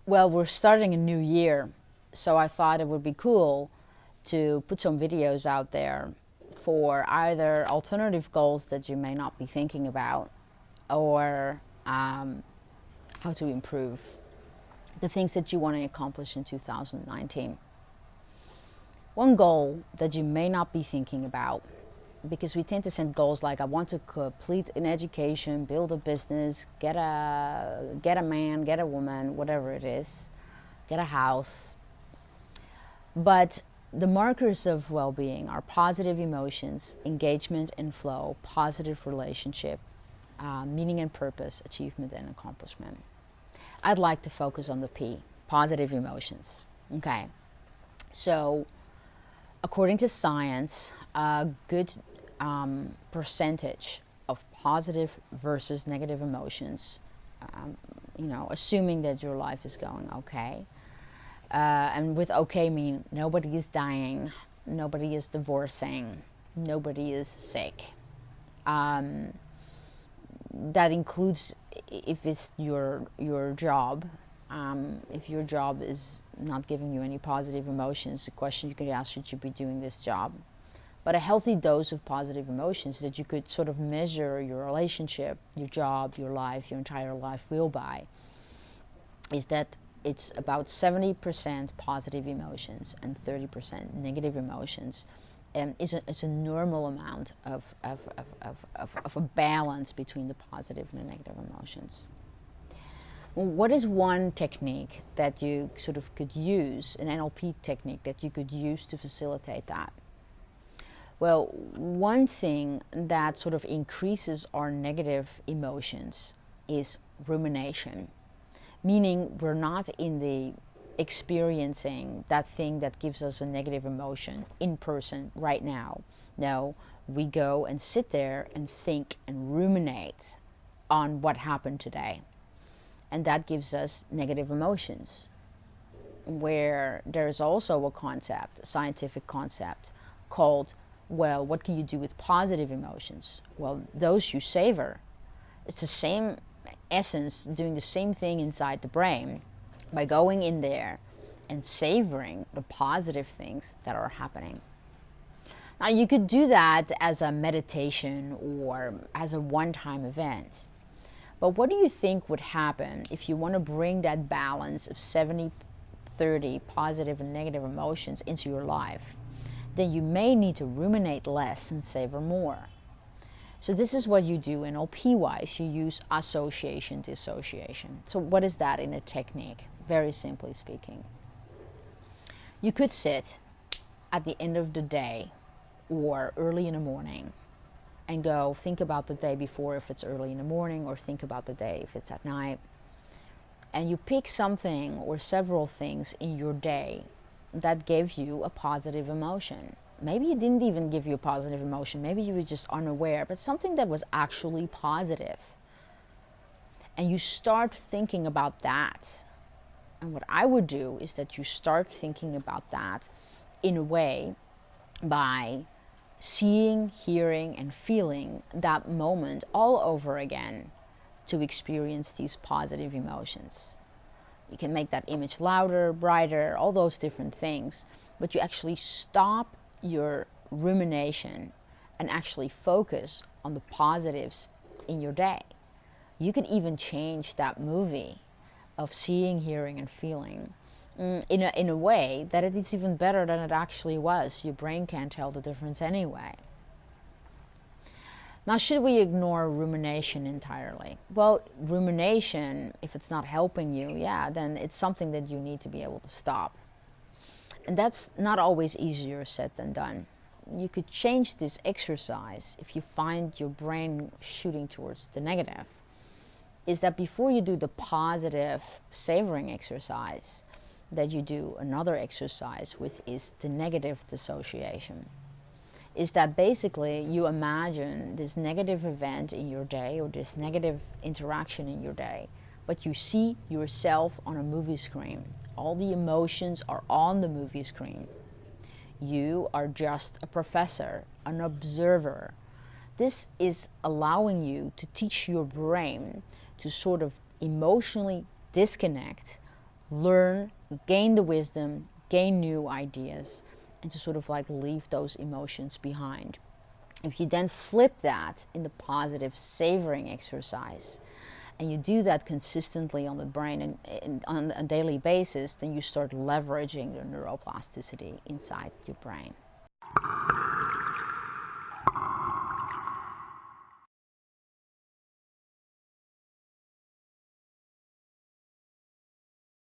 Well, we're starting a new year, so I thought it would be cool to put some videos out there for either alternative goals that you may not be thinking about, or how to improve the things that you want to accomplish in 2019. One goal that you may not be thinking about, because we tend to set goals like I want to complete an education, build a business, get a man, get a woman, whatever it is, get a house. But the markers of well-being are positive emotions, engagement and flow, positive relationship, meaning and purpose, achievement and accomplishment. I'd like to focus on the P, positive emotions. Okay, so according to science, a good percentage of positive versus negative emotions, assuming that your life is going okay. And with okay mean nobody is dying, nobody is divorcing, nobody is sick. That includes if it's your job. If your job is not giving you any positive emotions, the question you could ask, should you be doing this job? But a healthy dose of positive emotions that you could sort of measure your relationship, your job, your life, your entire life will by, is that it's about 70% positive emotions and 30% negative emotions. It's a normal amount of a balance between the positive and the negative emotions. Well, what is one technique that you sort of could use, an NLP technique that you could use to facilitate that? Well, one thing that sort of increases our negative emotions is rumination, meaning we're not in the experiencing that thing that gives us a negative emotion in person right now. No, we go and sit there and think and ruminate on what happened today. And that gives us negative emotions, where there's also a concept, a scientific concept, called, well, what can you do with positive emotions? Well, those you savor. It's the same essence, doing the same thing inside the brain by going in there and savoring the positive things that are happening. Now, you could do that as a meditation or as a one-time event. But what do you think would happen if you want to bring that balance of 70-30 positive and negative emotions into your life? Then you may need to ruminate less and savor more. So this is what you do NLP-wise. You use association, dissociation. So what is that in a technique? Very simply speaking. You could sit at the end of the day or early in the morning and go think about the day before if it's early in the morning, or think about the day if it's at night. And you pick something or several things in your day that gave you a positive emotion. Maybe it didn't even give you a positive emotion. Maybe you were just unaware, but something that was actually positive. And you start thinking about that. And what I would do is that you start thinking about that in a way by seeing, hearing, and feeling that moment all over again to experience these positive emotions. You can make that image louder, brighter, all those different things, but you actually stop your rumination and actually focus on the positives in your day. You can even change that movie of seeing, hearing, and feeling in a way that it is even better than it actually was. Your brain can't tell the difference anyway. Now, should we ignore rumination entirely? Well, rumination, if it's not helping you, yeah, then it's something that you need to be able to stop. And that's not always easier said than done. You could change this exercise if you find your brain shooting towards the negative. Is that before you do the positive savoring exercise, that you do another exercise, which is the negative dissociation. Is that basically you imagine this negative event in your day or this negative interaction in your day, but you see yourself on a movie screen. All the emotions are on the movie screen. You are just a professor, an observer. This is allowing you to teach your brain to sort of emotionally disconnect learn, gain the wisdom, gain new ideas, and to sort of like leave those emotions behind. If you then flip that in the positive savoring exercise, and you do that consistently on the brain and on a daily basis, then you start leveraging the neuroplasticity inside your brain.